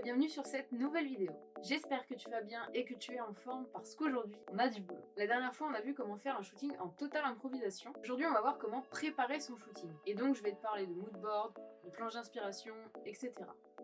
bienvenue sur cette nouvelle vidéo. J'espère que tu vas bien et que tu es en forme parce qu'aujourd'hui on a du boulot. La dernière fois on a vu comment faire un shooting en totale improvisation. Aujourd'hui on va voir comment préparer son shooting. Et donc je vais te parler de moodboard, de planche d'inspiration, etc.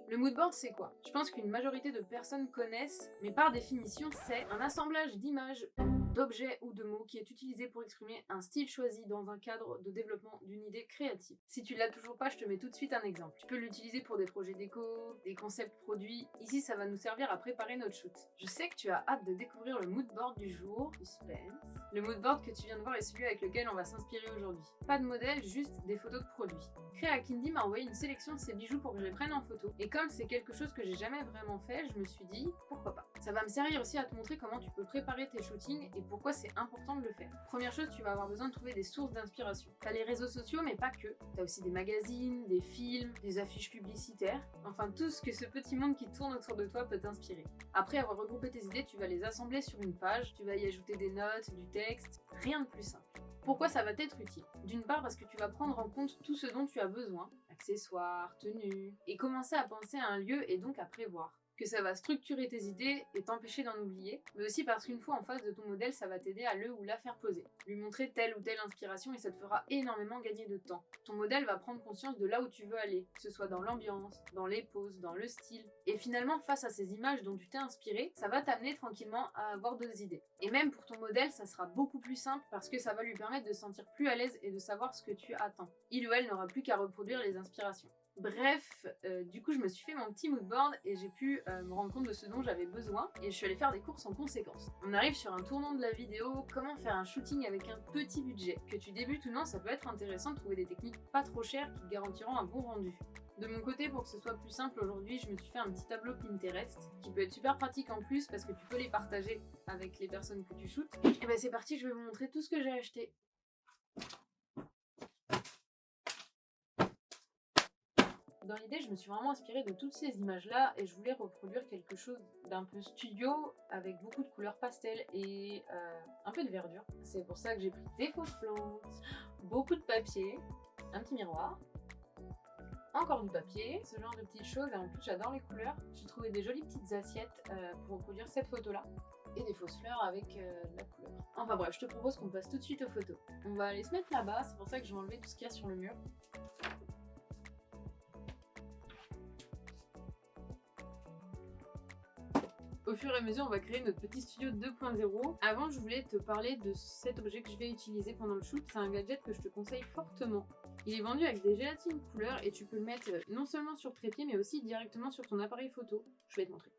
Le moodboard c'est quoi? Je pense qu'une majorité de personnes connaissent, mais par définition c'est un assemblage d'images, d'objets ou de mots qui est utilisé pour exprimer un style choisi dans un cadre de développement d'une idée créative. Si tu l'as toujours pas, je te mets tout de suite un exemple. Tu peux l'utiliser pour des projets déco, des concepts produits. Ici, ça va nous servir à préparer notre shoot. Je sais que tu as hâte de découvrir le moodboard du jour. Suspense. Le moodboard que tu viens de voir est celui avec lequel on va s'inspirer aujourd'hui. Pas de modèle, juste des photos de produits. Crea Kindy m'a envoyé une sélection de ses bijoux pour que je les prenne en photo. Et comme c'est quelque chose que j'ai jamais vraiment fait, je me suis dit pourquoi pas. Ça va me servir aussi à te montrer comment tu peux préparer tes shootings et pourquoi c'est important de le faire. Première chose, tu vas avoir besoin de trouver des sources d'inspiration. T'as les réseaux sociaux, mais pas que. T'as aussi des magazines, des films, des affiches publicitaires, enfin tout ce que ce petit monde qui tourne autour de toi peut t'inspirer. Après avoir regroupé tes idées, tu vas les assembler sur une page, tu vas y ajouter des notes, du texte, rien de plus simple. Pourquoi ça va t'être utile? D'une part parce que tu vas prendre en compte tout ce dont tu as besoin, accessoires, tenues, et commencer à penser à un lieu et donc à prévoir. Que ça va structurer tes idées et t'empêcher d'en oublier, mais aussi parce qu'une fois en face de ton modèle, ça va t'aider à le ou la faire poser. Lui montrer telle ou telle inspiration et ça te fera énormément gagner de temps. Ton modèle va prendre conscience de là où tu veux aller, que ce soit dans l'ambiance, dans les poses, dans le style. Et finalement, face à ces images dont tu t'es inspiré, ça va t'amener tranquillement à avoir d'autres idées. Et même pour ton modèle, ça sera beaucoup plus simple parce que ça va lui permettre de se sentir plus à l'aise et de savoir ce que tu attends. Il ou elle n'aura plus qu'à reproduire les inspirations. Bref, du coup je me suis fait mon petit moodboard et j'ai pu me rendre compte de ce dont j'avais besoin et je suis allée faire des courses en conséquence. On arrive sur un tournant de la vidéo, comment faire un shooting avec un petit budget. Que tu débutes ou non, ça peut être intéressant de trouver des techniques pas trop chères qui te garantiront un bon rendu. De mon côté, pour que ce soit plus simple aujourd'hui, je me suis fait un petit tableau Pinterest qui peut être super pratique en plus parce que tu peux les partager avec les personnes que tu shootes. Et ben c'est parti, je vais vous montrer tout ce que j'ai acheté. Dans l'idée, je me suis vraiment inspirée de toutes ces images-là et je voulais reproduire quelque chose d'un peu studio avec beaucoup de couleurs pastel et un peu de verdure. C'est pour ça que j'ai pris des fausses plantes, beaucoup de papier, un petit miroir, encore du papier, ce genre de petites choses. Et en plus, j'adore les couleurs. J'ai trouvé des jolies petites assiettes pour reproduire cette photo-là et des fausses fleurs avec de la couleur. Enfin bref, je te propose qu'on passe tout de suite aux photos. On va aller se mettre là-bas, c'est pour ça que je vais enlever tout ce qu'il y a sur le mur. Au fur et à mesure, on va créer notre petit studio 2.0. Avant, je voulais te parler de cet objet que je vais utiliser pendant le shoot. C'est un gadget que je te conseille fortement. Il est vendu avec des gélatines couleurs et tu peux le mettre non seulement sur trépied, mais aussi directement sur ton appareil photo. Je vais te montrer.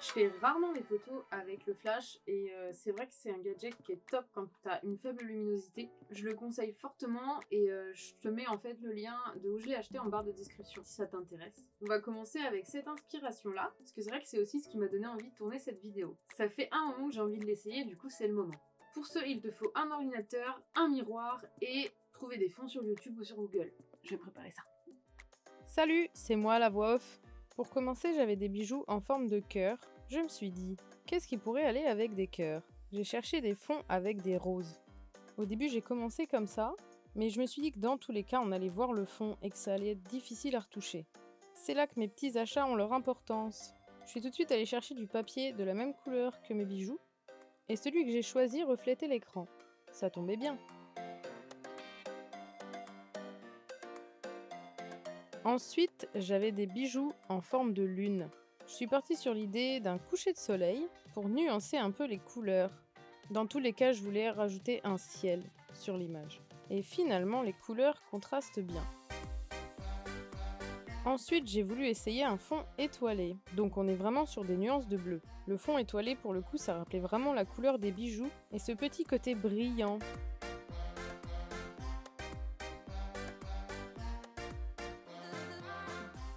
Je fais rarement des photos avec le flash et c'est vrai que c'est un gadget qui est top quand tu as une faible luminosité. Je le conseille fortement et je te mets en fait le lien de où je l'ai acheté en barre de description si ça t'intéresse. On va commencer avec cette inspiration là, parce que c'est vrai que c'est aussi ce qui m'a donné envie de tourner cette vidéo. Ça fait un moment que j'ai envie de l'essayer, du coup c'est le moment. Pour ce, il te faut un ordinateur, un miroir et trouver des fonds sur YouTube ou sur Google. Je vais préparer ça. Salut, c'est moi la voix off. Pour commencer, j'avais des bijoux en forme de cœur. Je me suis dit, qu'est-ce qui pourrait aller avec des cœurs? J'ai cherché des fonds avec des roses. Au début, j'ai commencé comme ça, mais je me suis dit que dans tous les cas, on allait voir le fond et que ça allait être difficile à retoucher. C'est là que mes petits achats ont leur importance. Je suis tout de suite allée chercher du papier de la même couleur que mes bijoux, et celui que j'ai choisi reflétait l'écran. Ça tombait bien. Ensuite, j'avais des bijoux en forme de lune. Je suis partie sur l'idée d'un coucher de soleil pour nuancer un peu les couleurs. Dans tous les cas, je voulais rajouter un ciel sur l'image. Et finalement, les couleurs contrastent bien. Ensuite, j'ai voulu essayer un fond étoilé. Donc on est vraiment sur des nuances de bleu. Le fond étoilé, pour le coup, ça rappelait vraiment la couleur des bijoux et ce petit côté brillant.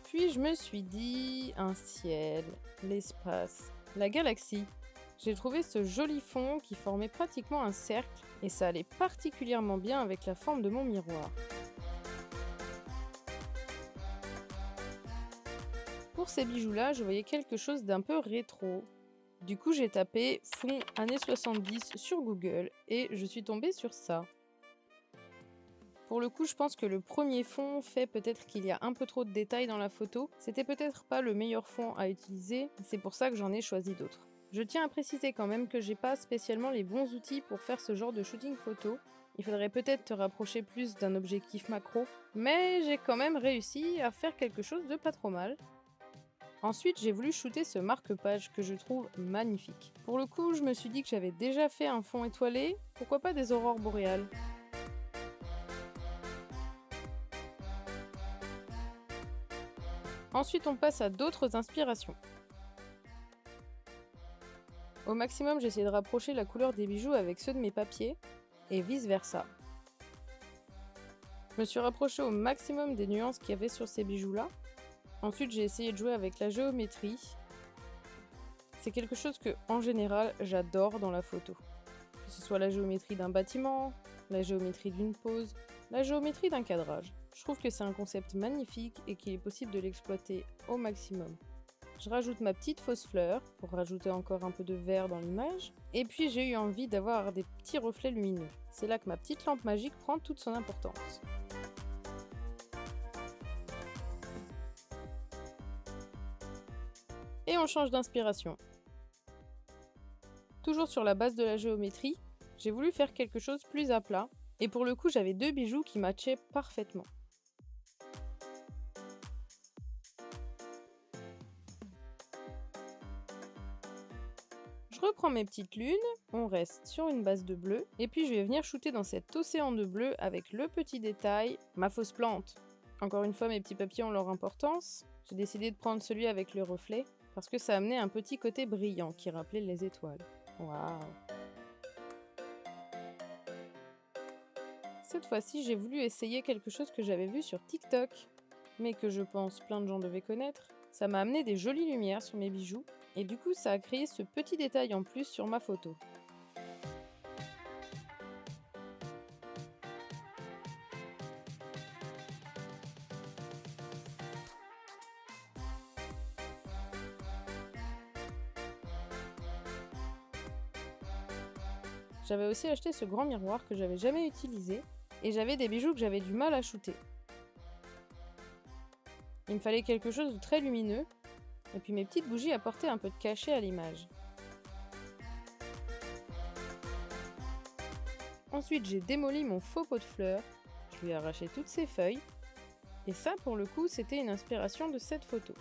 Puis je me suis dit, un ciel, l'espace, la galaxie. J'ai trouvé ce joli fond qui formait pratiquement un cercle et ça allait particulièrement bien avec la forme de mon miroir. Pour ces bijoux-là, je voyais quelque chose d'un peu rétro. Du coup, j'ai tapé fond années 70 sur Google et je suis tombée sur ça. Pour le coup, je pense que le premier fond fait peut-être qu'il y a un peu trop de détails dans la photo. C'était peut-être pas le meilleur fond à utiliser, c'est pour ça que j'en ai choisi d'autres. Je tiens à préciser quand même que j'ai pas spécialement les bons outils pour faire ce genre de shooting photo. Il faudrait peut-être te rapprocher plus d'un objectif macro, mais j'ai quand même réussi à faire quelque chose de pas trop mal. Ensuite, j'ai voulu shooter ce marque-page que je trouve magnifique. Pour le coup, je me suis dit que j'avais déjà fait un fond étoilé, pourquoi pas des aurores boréales. Ensuite, on passe à d'autres inspirations. Au maximum, j'ai essayé de rapprocher la couleur des bijoux avec ceux de mes papiers, et vice-versa. Je me suis rapprochée au maximum des nuances qu'il y avait sur ces bijoux-là. Ensuite, j'ai essayé de jouer avec la géométrie. C'est quelque chose que, en général, j'adore dans la photo. Que ce soit la géométrie d'un bâtiment, la géométrie d'une pose, la géométrie d'un cadrage. Je trouve que c'est un concept magnifique et qu'il est possible de l'exploiter au maximum. Je rajoute ma petite fausse fleur pour rajouter encore un peu de vert dans l'image. Et puis j'ai eu envie d'avoir des petits reflets lumineux. C'est là que ma petite lampe magique prend toute son importance. Et on change d'inspiration. Toujours sur la base de la géométrie, j'ai voulu faire quelque chose plus à plat. Et pour le coup, j'avais deux bijoux qui matchaient parfaitement. Je reprends mes petites lunes, on reste sur une base de bleu, et puis je vais venir shooter dans cet océan de bleu avec le petit détail, ma fausse plante. Encore une fois, mes petits papiers ont leur importance. J'ai décidé de prendre celui avec le reflet, parce que ça amenait un petit côté brillant qui rappelait les étoiles. Waouh! Cette fois-ci, j'ai voulu essayer quelque chose que j'avais vu sur TikTok, mais que je pense plein de gens devaient connaître. Ça m'a amené des jolies lumières sur mes bijoux, et du coup ça a créé ce petit détail en plus sur ma photo. J'avais aussi acheté ce grand miroir que j'avais jamais utilisé, et j'avais des bijoux que j'avais du mal à shooter. Il me fallait quelque chose de très lumineux, et puis mes petites bougies apportaient un peu de cachet à l'image. Ensuite, j'ai démoli mon faux pot de fleurs, je lui ai arraché toutes ses feuilles, et ça pour le coup c'était une inspiration de cette photo.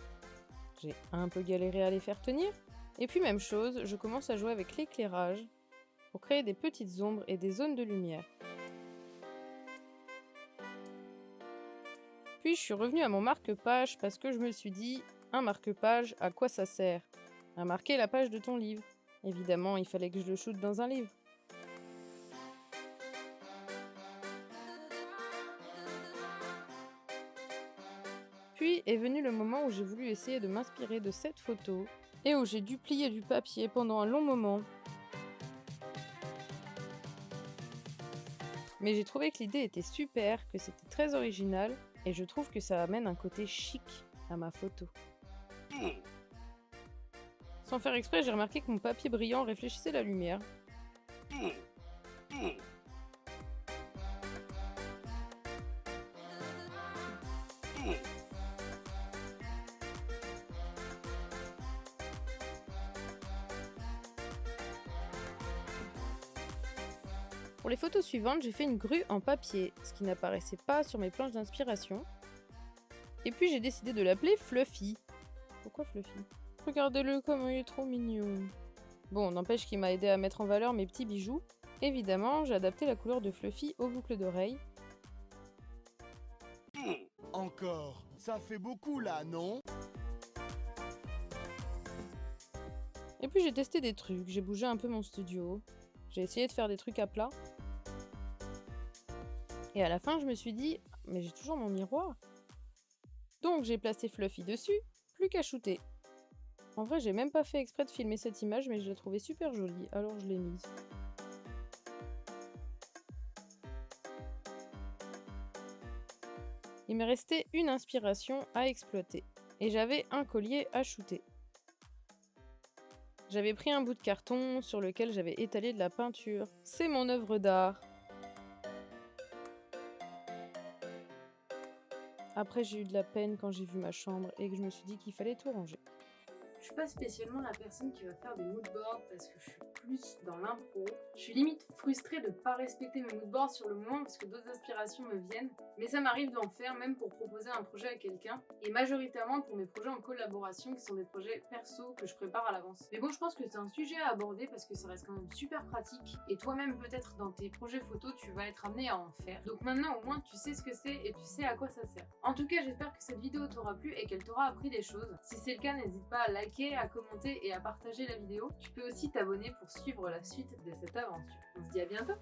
J'ai un peu galéré à les faire tenir, et puis même chose, je commence à jouer avec l'éclairage pour créer des petites ombres et des zones de lumière. Puis je suis revenue à mon marque-page parce que je me suis dit, un marque-page, à quoi ça sert? À marquer la page de ton livre. Évidemment, il fallait que je le shoote dans un livre. Puis est venu le moment où j'ai voulu essayer de m'inspirer de cette photo et où j'ai dû plier du papier pendant un long moment. Mais j'ai trouvé que l'idée était super, que c'était très original et je trouve que ça amène un côté chic à ma photo. Sans faire exprès, j'ai remarqué que mon papier brillant réfléchissait la lumière. Pour les photos suivantes, j'ai fait une grue en papier, ce qui n'apparaissait pas sur mes planches d'inspiration. Et puis j'ai décidé de l'appeler Fluffy. Pourquoi Fluffy? Regardez-le comme il est trop mignon. Bon, n'empêche qu'il m'a aidé à mettre en valeur mes petits bijoux. Évidemment, j'ai adapté la couleur de Fluffy aux boucles d'oreilles. Encore, ça fait beaucoup là, non? Et puis j'ai testé des trucs, j'ai bougé un peu mon studio. J'ai essayé de faire des trucs à plat. Et à la fin, je me suis dit, mais j'ai toujours mon miroir. Donc j'ai placé Fluffy dessus, plus qu'à shooter. En vrai, j'ai même pas fait exprès de filmer cette image, mais je l'ai trouvée super jolie, alors je l'ai mise. Il me restait une inspiration à exploiter, et j'avais un collier à shooter. J'avais pris un bout de carton sur lequel j'avais étalé de la peinture. C'est mon œuvre d'art. Après, j'ai eu de la peine quand j'ai vu ma chambre et que je me suis dit qu'il fallait tout ranger. Je suis pas spécialement la personne qui va faire des moodboards parce que je suis plus dans l'impro. Je suis limite frustrée de pas respecter mes moodboards sur le moment parce que d'autres inspirations me viennent, mais ça m'arrive d'en faire même pour proposer un projet à quelqu'un, et majoritairement pour mes projets en collaboration qui sont des projets perso que je prépare à l'avance. Mais bon, je pense que c'est un sujet à aborder parce que ça reste quand même super pratique, et toi-même peut-être dans tes projets photos tu vas être amené à en faire. Donc maintenant au moins tu sais ce que c'est et tu sais à quoi ça sert. En tout cas, j'espère que cette vidéo t'aura plu et qu'elle t'aura appris des choses. Si c'est le cas, n'hésite pas à liker, à commenter et à partager la vidéo. Tu peux aussi t'abonner pour suivre la suite de cette aventure. On se dit à bientôt!